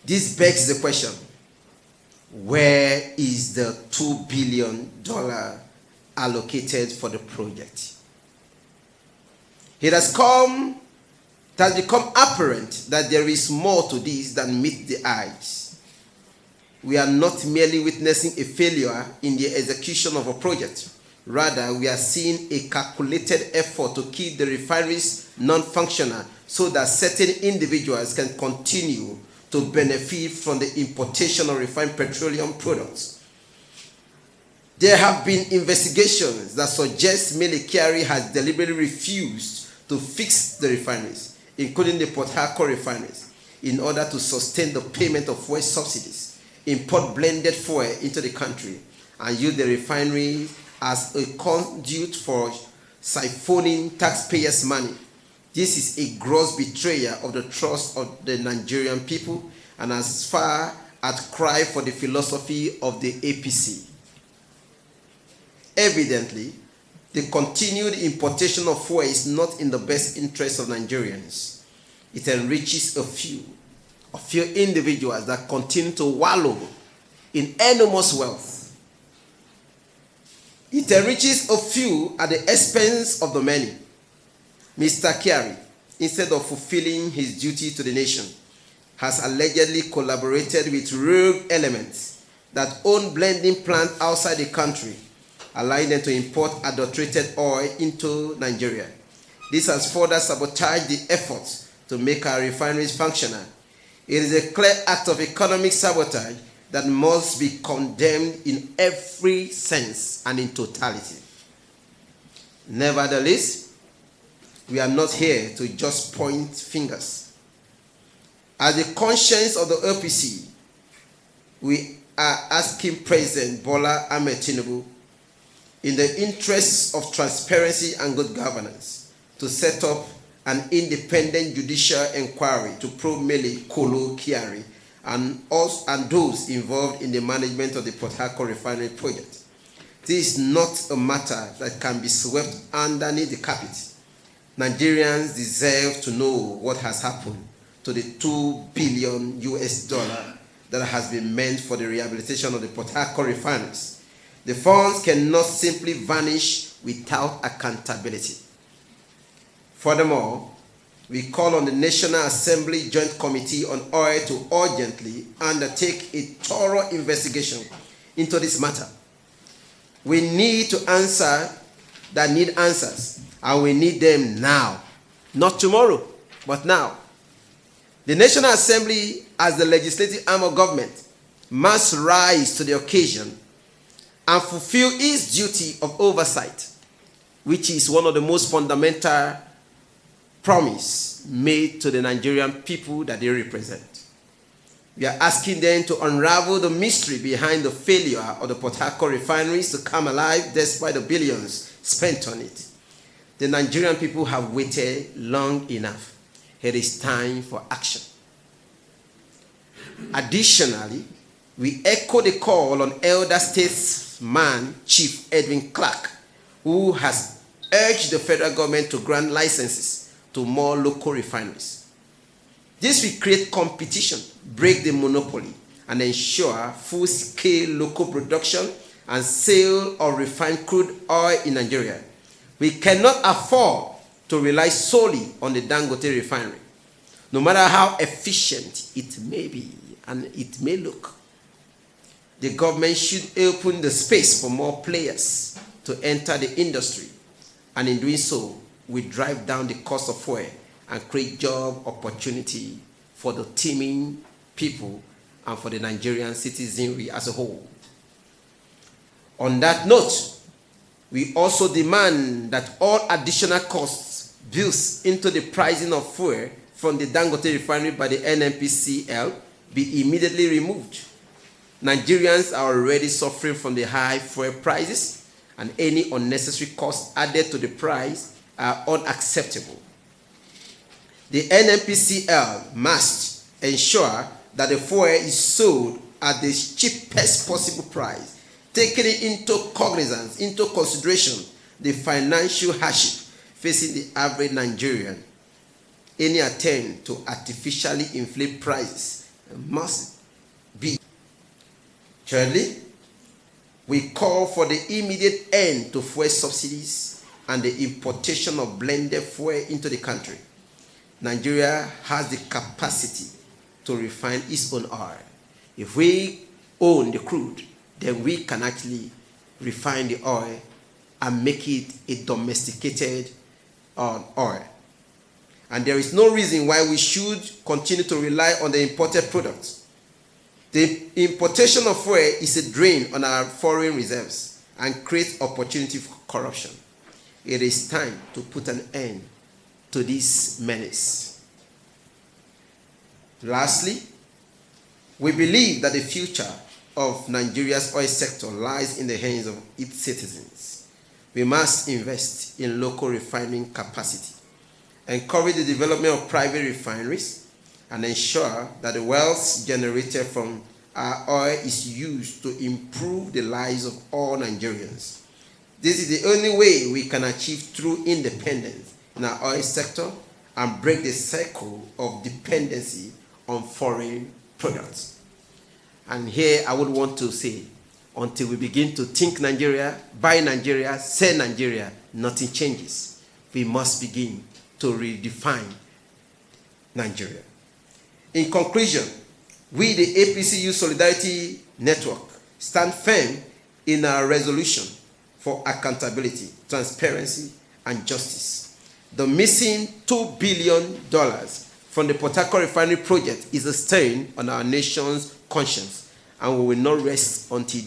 This begs the question, where is the $2 billion allocated for the project? It has become apparent that there is more to this than meets the eyes. We are not merely witnessing a failure in the execution of a project. Rather, we are seeing a calculated effort to keep the refineries non-functional so that certain individuals can continue to benefit from the importation of refined petroleum products. There have been investigations that suggest Kyari has deliberately refused to fix the refineries, including the Port Harcourt Refineries, in order to sustain the payment of fuel subsidies, import blended fuel into the country, and use the refinery as a conduit for siphoning taxpayers' money. This is a gross betrayal of the trust of the Nigerian people and as far as cry for the philosophy of the APC. Evidently, the continued importation of fuel is not in the best interest of Nigerians. It enriches a few individuals that continue to wallow in enormous wealth. It enriches a few at the expense of the many. Mr. Kyari, instead of fulfilling his duty to the nation, has allegedly collaborated with rogue elements that own blending plants outside the country, allowing them to import adulterated oil into Nigeria. This has further sabotaged the efforts to make our refineries functional. It is a clear act of economic sabotage that must be condemned in every sense and in totality. Nevertheless, we are not here to just point fingers. As the conscience of the APC, we are asking President Bola Ahmed Tinubu, in the interests of transparency and good governance, to set up an independent judicial inquiry to probe Kyari and those involved in the management of the Port Harcourt Refinery project. This is not a matter that can be swept underneath the carpet. Nigerians deserve to know what has happened to the $2 billion that has been meant for the rehabilitation of the Port Harcourt refineries. The funds cannot simply vanish without accountability. Furthermore, we call on the National Assembly Joint Committee on Oil to urgently undertake a thorough investigation into this matter. We need to answer that need answers, and we need them now. Not tomorrow, but now. The National Assembly, as the legislative arm of government, must rise to the occasion and fulfill its duty of oversight, which is one of the most fundamental promise made to the Nigerian people that they represent. We are asking them to unravel the mystery behind the failure of the Port Harcourt refineries to come alive despite the billions spent on it. The Nigerian people have waited long enough. It is time for action. Additionally, we echo the call on elder statesman Chief Edwin Clark, who has urged the federal government to grant licenses to more local refineries. This will create competition, break the monopoly, and ensure full-scale local production and sale of refined crude oil in Nigeria. We cannot afford to rely solely on the Dangote refinery, no matter how efficient it may be and it may look. The government should open the space for more players to enter the industry, and in doing so, we drive down the cost of fuel and create job opportunity for the teeming people and for the Nigerian citizenry as a whole. On that note, we also demand that all additional costs built into the pricing of fuel from the Dangote refinery by the NNPCL be immediately removed. Nigerians are already suffering from the high fuel prices, and any unnecessary costs added to the price are unacceptable. The NNPCL must ensure that the fuel is sold at the cheapest possible price, taking into consideration the financial hardship facing the average Nigerian. Any attempt to artificially inflate prices must be. Thirdly, we call for the immediate end to fuel subsidies and the importation of blended fuel into the country. Nigeria has the capacity to refine its own oil. If we own the crude, then we can actually refine the oil and make it a domesticated oil. And there is no reason why we should continue to rely on the imported products. The importation of fuel is a drain on our foreign reserves and creates opportunity for corruption. It is time to put an end to this menace. Lastly, we believe that the future of Nigeria's oil sector lies in the hands of its citizens. We must invest in local refining capacity, encourage the development of private refineries, and ensure that the wealth generated from our oil is used to improve the lives of all Nigerians. This is the only way we can achieve true independence in our oil sector and break the cycle of dependency on foreign products. And here I would want to say, until we begin to think Nigeria, buy Nigeria, sell Nigeria, nothing changes. We must begin to redefine Nigeria. In conclusion, we, the APC Youth Solidarity Network, stand firm in our resolution for accountability, transparency, and justice. The missing $2 billion from the Port Harcourt Refinery project is a stain on our nation's conscience, and we will not rest until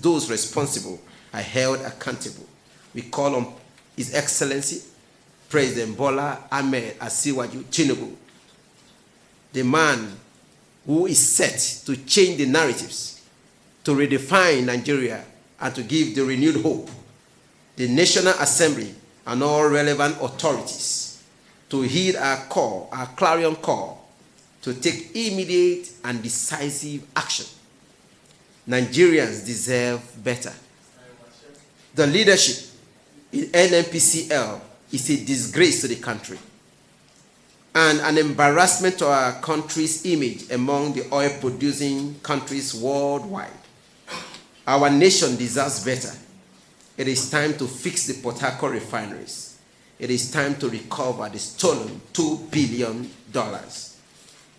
those responsible are held accountable. We call on His Excellency, President Bola Ahmed Asiwaju Tinubu, the man who is set to change the narratives, to redefine Nigeria, and to give the renewed hope, the National Assembly and all relevant authorities to heed our call, our clarion call, to take immediate and decisive action. Nigerians deserve better. The leadership in NNPCL is a disgrace to the country and an embarrassment to our country's image among the oil-producing countries worldwide. Our nation deserves better. It is time to fix the Port Harcourt refineries. It is time to recover the stolen $2 billion.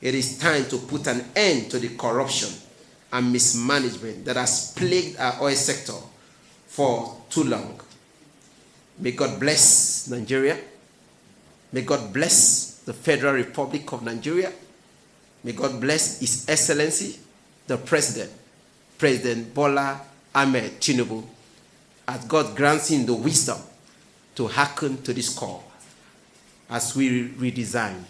It is time to put an end to the corruption and mismanagement that has plagued our oil sector for too long. May God bless Nigeria. May God bless the Federal Republic of Nigeria. May God bless His Excellency, the President, President Bola Ahmed Tinubu, as God grants him the wisdom to hearken to this call as we redesign